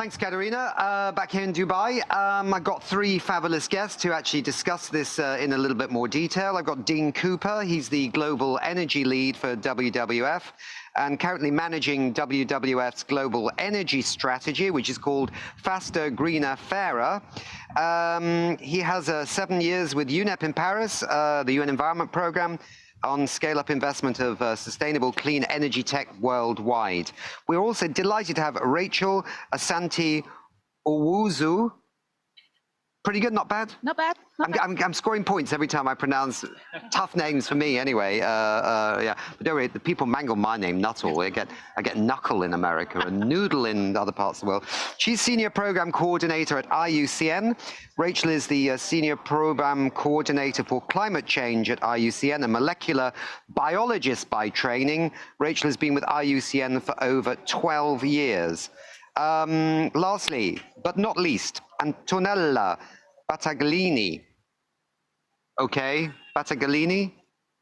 Thanks, Katerina. Back here in Dubai, I've got three fabulous guests to actually discuss this in a little bit more detail. I've got Dean Cooper. He's the Global Energy Lead for WWF and currently managing WWF's Global Energy Strategy, which is called Faster, Greener, Fairer. He has 7 years with UNEP in Paris, the UN Environment Programme, on scale-up investment of sustainable clean energy tech worldwide. We're also delighted to have Rachel Asante-Owusu. Pretty good, not bad? Not bad. I'm scoring points every time I pronounce tough names for me anyway. Yeah, but don't worry, the people mangle my name, Nuttall. I get Knuckle in America and Noodle in other parts of the world. She's Senior Program Coordinator at IUCN. Rachel is the Senior Program Coordinator for Climate Change at IUCN, a molecular biologist by training. Rachel has been with IUCN for over 12 years. Lastly, but not least, Antonella Battaglini. Okay, Battaglini?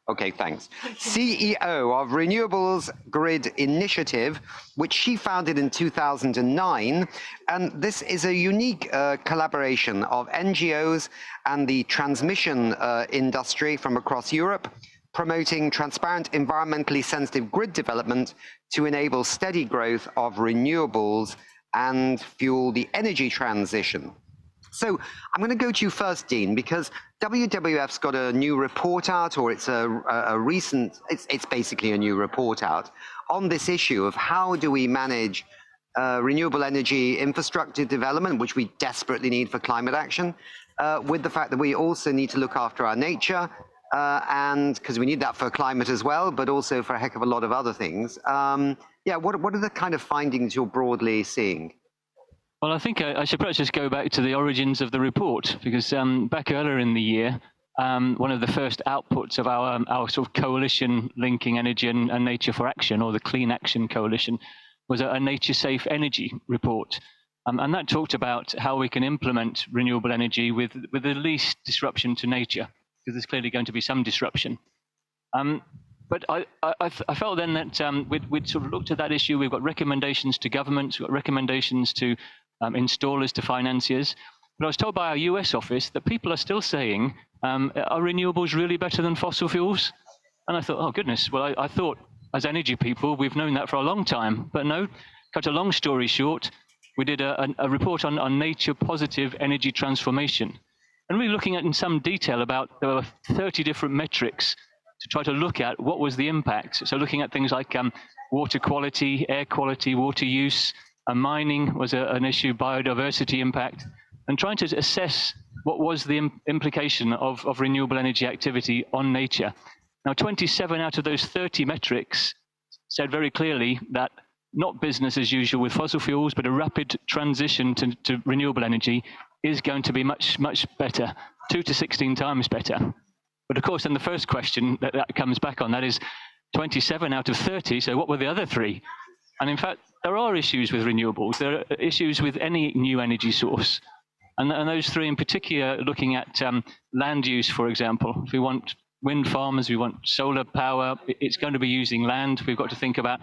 Okay, thanks. CEO of Renewables Grid Initiative, which she founded in 2009. And this is a unique collaboration of NGOs and the transmission industry from across Europe, promoting transparent, environmentally sensitive grid development to enable steady growth of renewables and fuel the energy transition. So I'm going to go to you first, Dean, because WWF's got a new report out, or it's it's basically a new report out on this issue of how do we manage renewable energy infrastructure development, which we desperately need for climate action, with the fact that we also need to look after our nature, and because we need that for climate as well, but also for a heck of a lot of other things. Yeah, what are the kind of findings you're broadly seeing? Well, I think I should perhaps just go back to the origins of the report, because back earlier in the year, one of the first outputs of our sort of coalition linking energy and nature for action, or the Clean Action Coalition, was a nature-safe energy report. And that talked about how we can implement renewable energy with the least disruption to nature, because there's clearly going to be some disruption. But I felt then that we'd sort of looked at that issue. We've got recommendations to governments, we've got recommendations to installers, to financiers. But I was told by our US office that people are still saying, are renewables really better than fossil fuels? And I thought, oh goodness, well, I thought as energy people, we've known that for a long time. But no, cut a long story short, we did a report on nature positive energy transformation. And really looking at in some detail about, there were 30 different metrics to try to look at what was the impact. So looking at things like water quality, air quality, water use, mining was an issue, biodiversity impact, and trying to assess what was the implication of renewable energy activity on nature. Now, 27 out of those 30 metrics said very clearly that not business as usual with fossil fuels, but a rapid transition to renewable energy is going to be much, much better, 2 to 16 times better. But of course, then the first question that comes back on that is 27 out of 30, so what were the other 3? And in fact, there are issues with renewables. There are issues with any new energy source. And those 3 in particular, looking at land use, for example. If we want wind farms, we want solar power, it's going to be using land. We've got to think about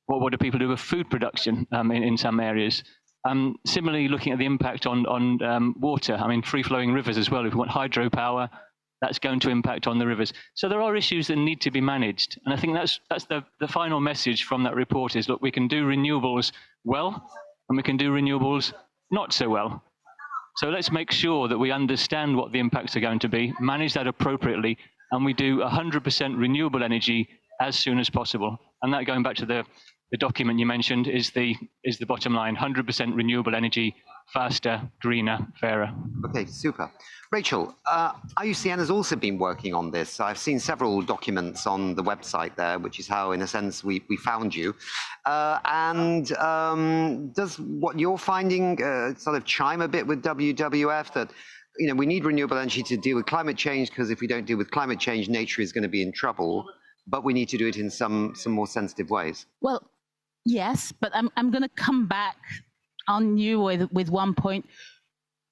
what do people do with food production in some areas. Similarly, looking at the impact on water, I mean, free-flowing rivers as well. If we want hydropower, that's going to impact on the rivers. So there are issues that need to be managed. And I think that's the final message from that report is, look, we can do renewables well, and we can do renewables not so well. So let's make sure that we understand what the impacts are going to be, manage that appropriately, and we do 100% renewable energy as soon as possible. And that, going back to the document you mentioned, is the bottom line: 100% renewable energy, faster, greener, fairer. Okay, super. Rachel, IUCN has also been working on this. I've seen several documents on the website there, which is how, in a sense, we found you. Does what you're finding sort of chime a bit with WWF, that we need renewable energy to deal with climate change, because if we don't deal with climate change, nature is going to be in trouble, but we need to do it in some more sensitive ways? Well, yes, but I'm going to come back on you with one point.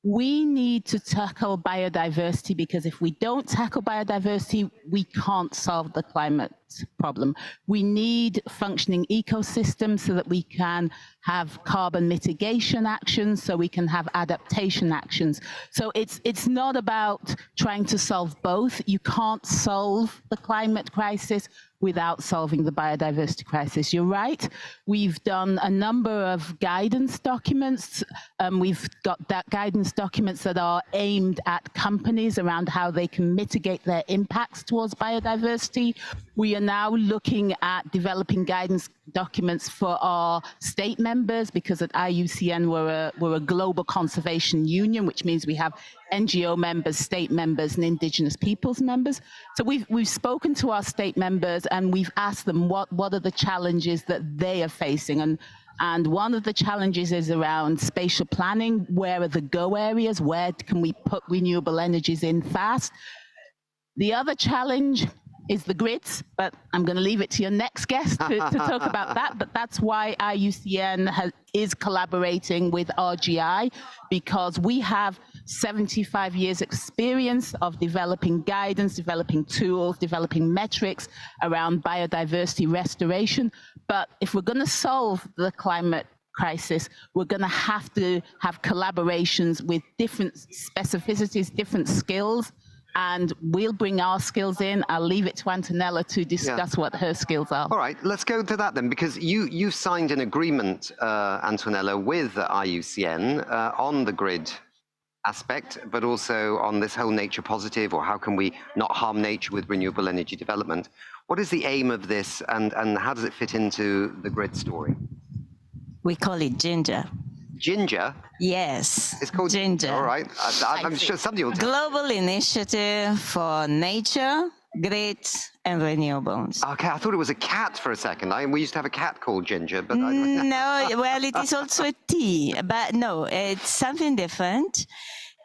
We need to tackle biodiversity, because if we don't tackle biodiversity, we can't solve the climate problem. We need functioning ecosystems so that we can have carbon mitigation actions, so we can have adaptation actions. So it's not about trying to solve both. You can't solve the climate crisis without solving the biodiversity crisis. You're right. We've done a number of guidance documents. We've got that guidance documents that are aimed at companies around how they can mitigate their impacts towards biodiversity. We are now looking at developing guidance documents for our state members, because at IUCN we're a global conservation union, which means we have NGO members, state members, and indigenous peoples members. So we've spoken to our state members and we've asked them what are the challenges that they are facing. And one of the challenges is around spatial planning. Where are the go areas? Where can we put renewable energies in fast? The other challenge is the grids, but I'm going to leave it to your next guest to talk about that. But that's why IUCN is collaborating with RGI, because we have 75 years experience of developing guidance, developing tools, developing metrics around biodiversity restoration. But if we're going to solve the climate crisis, we're going to have collaborations with different specificities, different skills. And we'll bring our skills in. I'll leave it to Antonella to discuss what her skills are. All right, let's go to that then, because you've signed an agreement, Antonella, with IUCN on the grid aspect, but also on this whole nature positive, or how can we not harm nature with renewable energy development. What is the aim of this, and how does it fit into the grid story? We call it GINGR. GINGR? Yes. It's called GINGR. All right. I'm sure somebody will tell. Global Initiative for Nature, Grids, and Renewables. Okay, I thought it was a cat for a second. We used to have a cat called Ginger, but No, well, it is also a tea, but no, it's something different.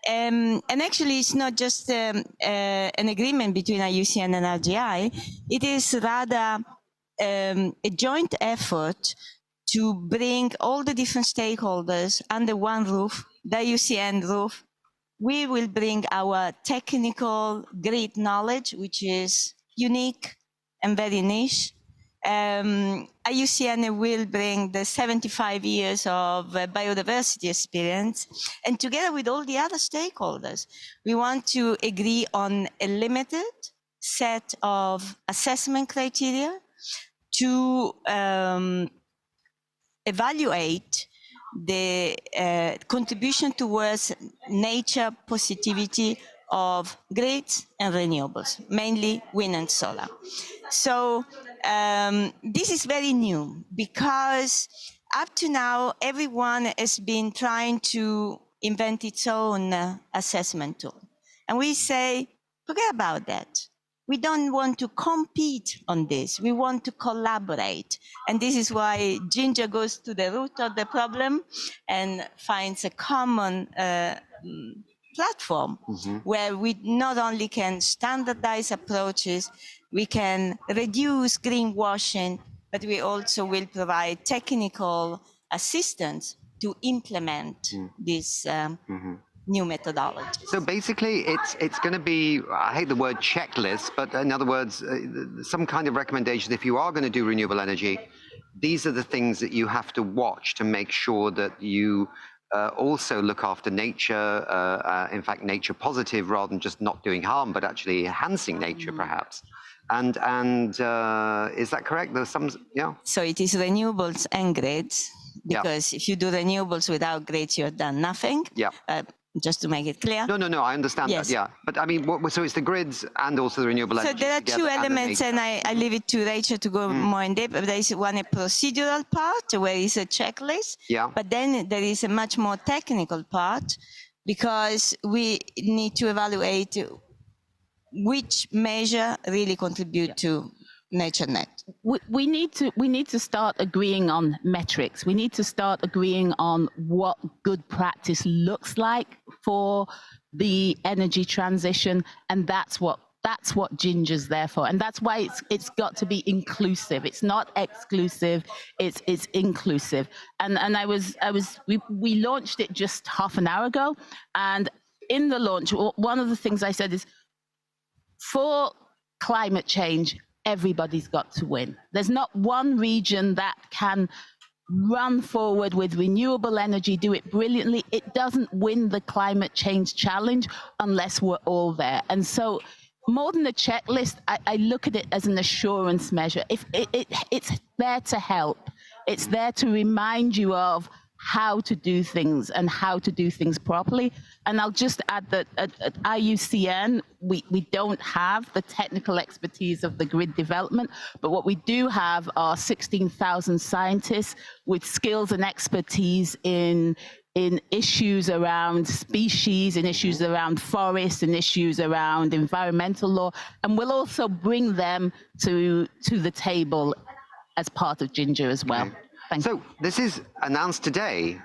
And actually, it's not just an agreement between IUCN and RGI. It is rather a joint effort to bring all the different stakeholders under one roof, the IUCN roof. We will bring our technical grid knowledge, which is unique and very niche. IUCN will bring the 75 years of biodiversity experience. And together with all the other stakeholders, we want to agree on a limited set of assessment criteria to evaluate the contribution towards nature positivity of grids and renewables, mainly wind and solar. So this is very new, because up to now, everyone has been trying to invent its own assessment tool. And we say, forget about that. We don't want to compete on this. We want to collaborate. And this is why GINGR goes to the root of the problem and finds a common platform where we not only can standardize approaches, we can reduce greenwashing, but we also will provide technical assistance to implement this new methodology. So basically, it's going to be, I hate the word checklist, but in other words, some kind of recommendation. If you are going to do renewable energy, these are the things that you have to watch to make sure that you also look after nature, in fact, nature positive, rather than just not doing harm, but actually enhancing nature, perhaps. And is that correct? There's some, yeah. So it is renewables and grids, because if you do renewables without grids, you've done nothing. Yeah. Just to make it clear. No, I understand that, yeah. But I mean, so it's the grids and also the renewable energy. So there are two elements, and I leave it to Rachel to go more in depth. There is one, a procedural part, where it's a checklist. Yeah. But then there is a much more technical part, because we need to evaluate which measure really contribute to nature net. We need to start agreeing on metrics. We need to start agreeing on what good practice looks like for the energy transition, and that's what GINGR's there for, and that's why it's got to be inclusive. It's not exclusive. It's inclusive. And we launched it just half an hour ago, and in the launch, one of the things I said is, for climate change, everybody's got to win. There's not one region that can run forward with renewable energy, do it brilliantly. It doesn't win the climate change challenge unless we're all there. And so more than a checklist, I look at it as an assurance measure. If it's there to help, it's there to remind you of how to do things and how to do things properly. And I'll just add that at IUCN, we don't have the technical expertise of the grid development, but what we do have are 16,000 scientists with skills and expertise in issues around species, in issues around forests, and issues around environmental law. And we'll also bring them to the table as part of GINGR as well. Okay. So this is announced today.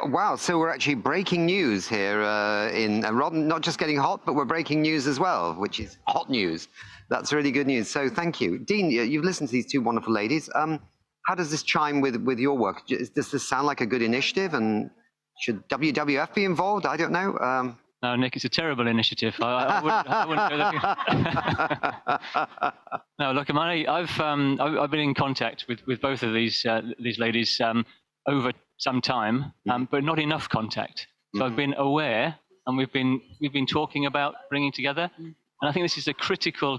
Wow, so we're actually breaking news here not just getting hot, but we're breaking news as well, which is hot news. That's really good news. So thank you. Dean, you've listened to these two wonderful ladies. How does this chime with your work? Does this sound like a good initiative? And should WWF be involved? I don't know. No, Nick, it's a terrible initiative. I wouldn't go there. No, look, I've been in contact with both of these ladies over some time, but not enough contact. So I've been aware, and we've been talking about bringing together. And I think this is a critical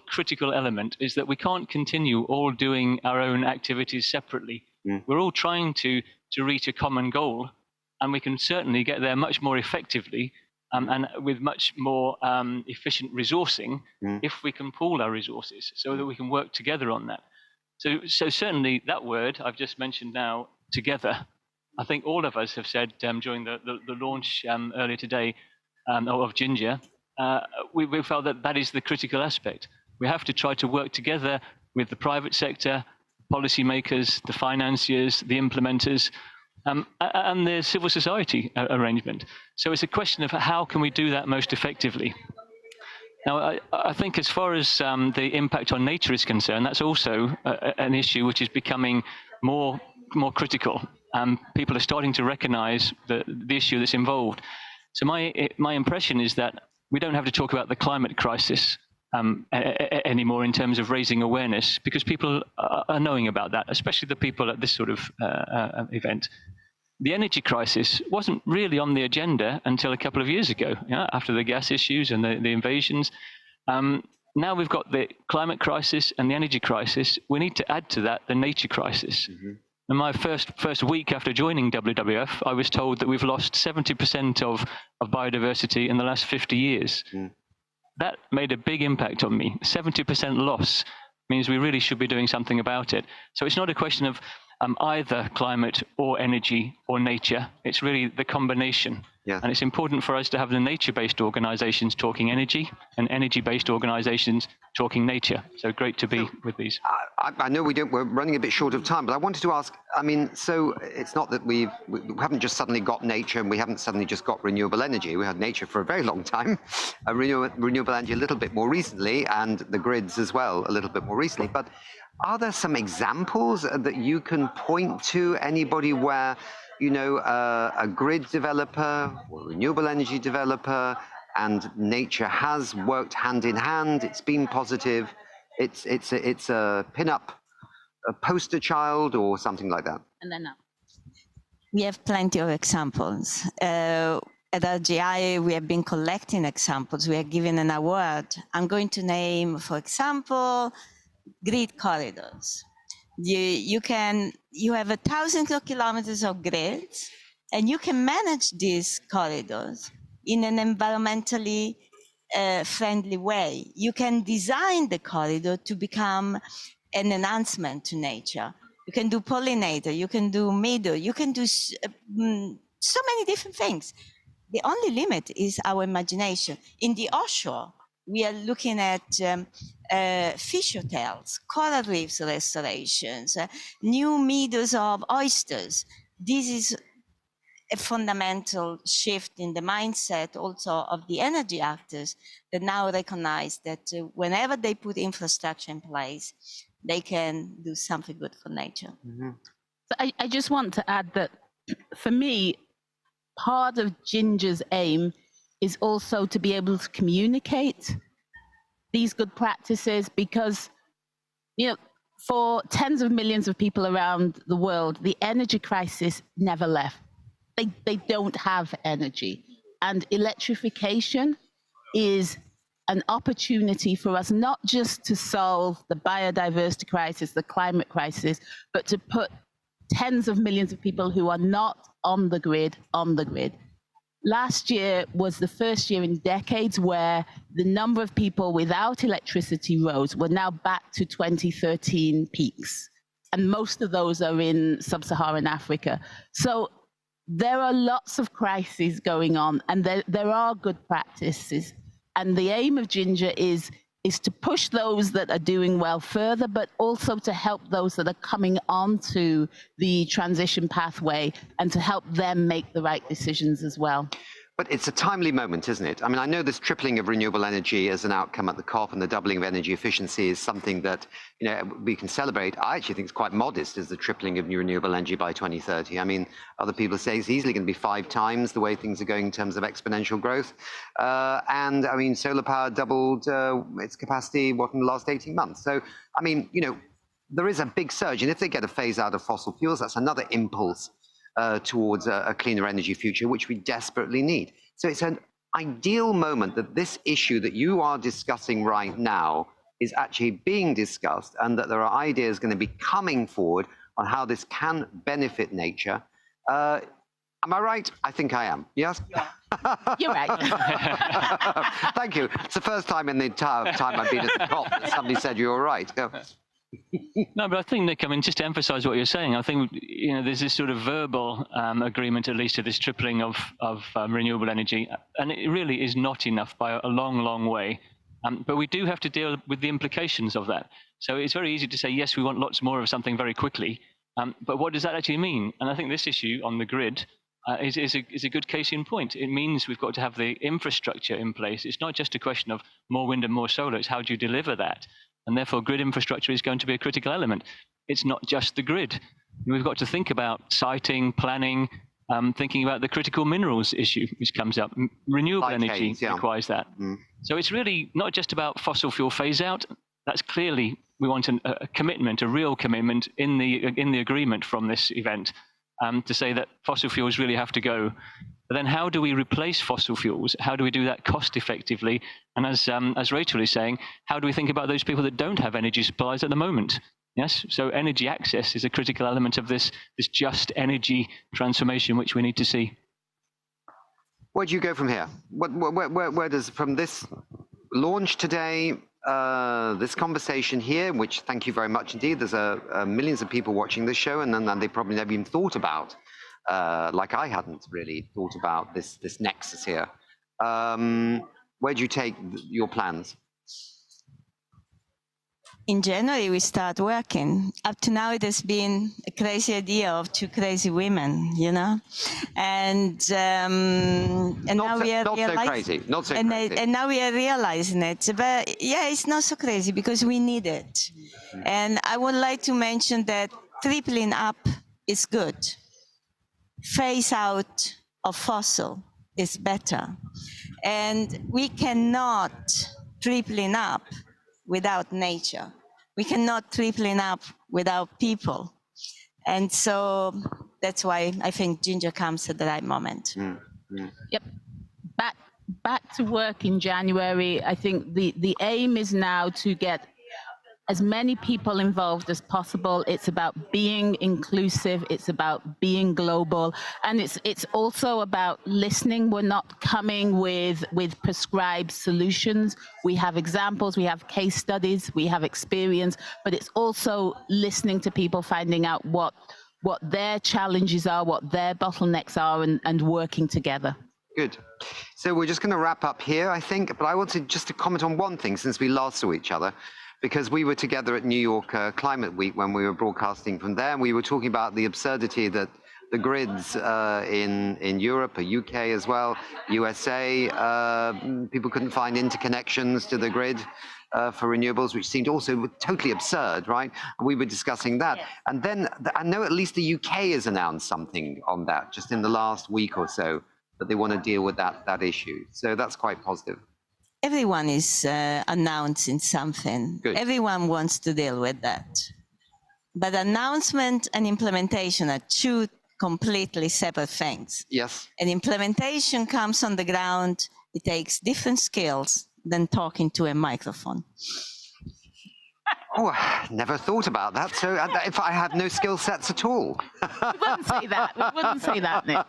element: is that we can't continue all doing our own activities separately. We're all trying to reach a common goal, and we can certainly get there much more effectively. And with much more efficient resourcing, if we can pool our resources so that we can work together on that. So certainly that word I've just mentioned now, together, I think all of us have said during the launch earlier today of GINGR, we felt that is the critical aspect. We have to try to work together with the private sector, policymakers, the financiers, the implementers, and the civil society arrangement. So it's a question of how can we do that most effectively. Now, I think as far as the impact on nature is concerned, that's also an issue which is becoming more critical. People are starting to recognize the issue that's involved. So my impression is that we don't have to talk about the climate crisis anymore in terms of raising awareness, because people are knowing about that, especially the people at this sort of event. The energy crisis wasn't really on the agenda until a couple of years ago, after the gas issues and the invasions. Now we've got the climate crisis and the energy crisis. We need to add to that the nature crisis. In my first week after joining WWF, I was told that we've lost 70% of biodiversity in the last 50 years. That made a big impact on me. 70% loss means we really should be doing something about it. So it's not a question of either climate or energy or nature. It's really the combination. Yeah. And it's important for us to have the nature-based organizations talking energy and energy-based organizations talking nature. So great to be with these. I know we're running a bit short of time, but I wanted to ask, so it's not that we haven't just suddenly got nature and we haven't suddenly just got renewable energy. We had nature for a very long time, renewable energy a little bit more recently, and the grids as well a little bit more recently. But are there some examples that you can point to, anybody where, a grid developer or renewable energy developer and nature has worked hand in hand? It's been positive. It's a pin-up, a poster child or something like that. And then we have plenty of examples. At RGI, we have been collecting examples. We are giving an award. I'm going to name, for example, grid corridors. You have 1,000 kilometers of grids, and you can manage these corridors in an environmentally friendly way. You can design the corridor to become an enhancement to nature. You can do pollinator, you can do meadow, you can do so many different things. The only limit is our imagination. In the offshore, we are looking at fish hotels, coral reefs restorations, new meadows of oysters. This is a fundamental shift in the mindset also of the energy actors that now recognize that whenever they put infrastructure in place, they can do something good for nature. So I just want to add that for me, part of GINGR's aim is also to be able to communicate these good practices, because You know, for tens of millions of people around the world, the energy crisis never left. They don't have energy. And electrification is an opportunity for us not just to solve the biodiversity crisis, the climate crisis, but to put tens of millions of people who are not on the grid on the grid. Last year was the first year in decades where the number of people without electricity rose. We're now back to 2013 peaks. And most of those are in sub-Saharan Africa. So there are lots of crises going on, and there are good practices. And the aim of GINGR is to push those that are doing well further, but also to help those that are coming onto the transition pathway and to help them make the right decisions as well. But it's a timely moment, isn't it? I mean, I know this tripling of renewable energy as an outcome at the COP and the doubling of energy efficiency is something that, you know, we can celebrate. I actually think it's quite modest as the tripling of new renewable energy by 2030. I mean, other people say it's easily going to be 5 times the way things are going in terms of exponential growth. And I mean, solar power doubled its capacity, what, in the last 18 months. So, I mean, you know, there is a big surge. And if they get a phase out of fossil fuels, that's another impulse towards a cleaner energy future, which we desperately need. So it's an ideal moment that this issue that you are discussing right now is actually being discussed, and that there are ideas going to be coming forward on how this can benefit nature. Am I right? I think I am. Yes? You're right. Thank you. It's the first time in the entire time I've been at the COP that somebody said you were right. No, but I think, Nick, I mean, just to emphasize what you're saying, I think, you know, there's this sort of verbal agreement, at least, to this tripling of renewable energy, and it really is not enough by a long, long way. But we do have to deal with the implications of that. So it's very easy to say, yes, we want lots more of something very quickly, but what does that actually mean? And I think this issue on the grid is a good case in point. It means we've got to have the infrastructure in place. It's not just a question of more wind and more solar, it's how do you deliver that? And therefore, grid infrastructure is going to be a critical element. It's not just the grid. We've got to think about siting, planning, thinking about the critical minerals issue, which comes up. Renewable energy requires that. So it's really not just about fossil fuel phase out. That's clearly, we want a commitment, a real commitment in the agreement from this event to say that fossil fuels really have to go. But then how do we replace fossil fuels? How do we do that cost effectively? And as Rachel is saying, how do we think about those people that don't have energy supplies at the moment? Yes, so energy access is a critical element of this just energy transformation which we need to see. Where do you go from here? Where does, from this launch today, this conversation here, which thank you very much indeed, there's millions of people watching this show, and then they probably never even thought about, like I hadn't really thought about this nexus here. Where do you take your plans? In January, we start working. Up to now, it has been a crazy idea of 2 crazy women, you know, and now we are realizing. Not so crazy. And now we are realizing it. But yeah, it's not so crazy because we need it. And I would like to mention that tripling up is good. Phase out of fossil is better. And we cannot tripling up without nature. We cannot tripling up without people. And so that's why I think GINGR comes at the right moment. Yep. Back to work in January. I think the aim is now to get as many people involved as possible. It's about being inclusive. It's about being global. And it's also about listening. We're not coming with prescribed solutions. We have examples, we have case studies, we have experience, but it's also listening to people, finding out what their challenges are, what their bottlenecks are, and working together. Good. So we're just going to wrap up here, I think, but I wanted just to comment on one thing since we last saw each other, because we were together at New York Climate Week when we were broadcasting from there, and we were talking about the absurdity that the grids in Europe, UK as well, USA, people couldn't find interconnections to the grid for renewables, which seemed also totally absurd, right? And we were discussing that. Yes. And then I know at least the UK has announced something on that just in the last week or so, that they want to deal with that issue. So that's quite positive. everyone is announcing something. Good. Everyone wants to deal with that. But announcement and implementation are two completely separate things. Yes. And implementation comes on the ground. It takes different skills than talking to a microphone. Oh, I never thought about that. So if I had no skill sets at all. We wouldn't say that. We wouldn't say that, Nick.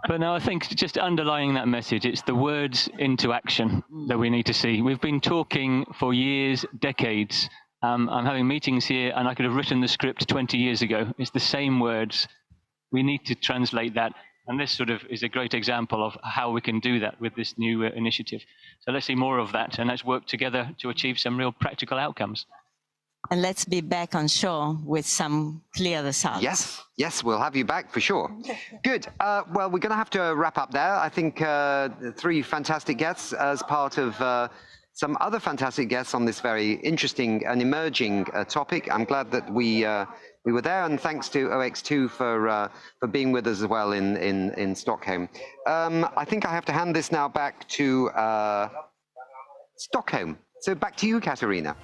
But no, I think just underlying that message, it's the words into action that we need to see. We've been talking for years, decades. I'm having meetings here, and I could have written the script 20 years ago. It's the same words. We need to translate that. And this sort of is a great example of how we can do that with this new initiative. So let's see more of that, and let's work together to achieve some real practical outcomes. And let's be back on shore with some clear results. Yes, yes, we'll have you back for sure. Good. Well, we're going to have to wrap up there. I think 3 fantastic guests as part of some other fantastic guests on this very interesting and emerging topic. I'm glad that we were there, and thanks to OX2 for being with us as well in Stockholm. I think I have to hand this now back to Stockholm. So back to you, Katarina.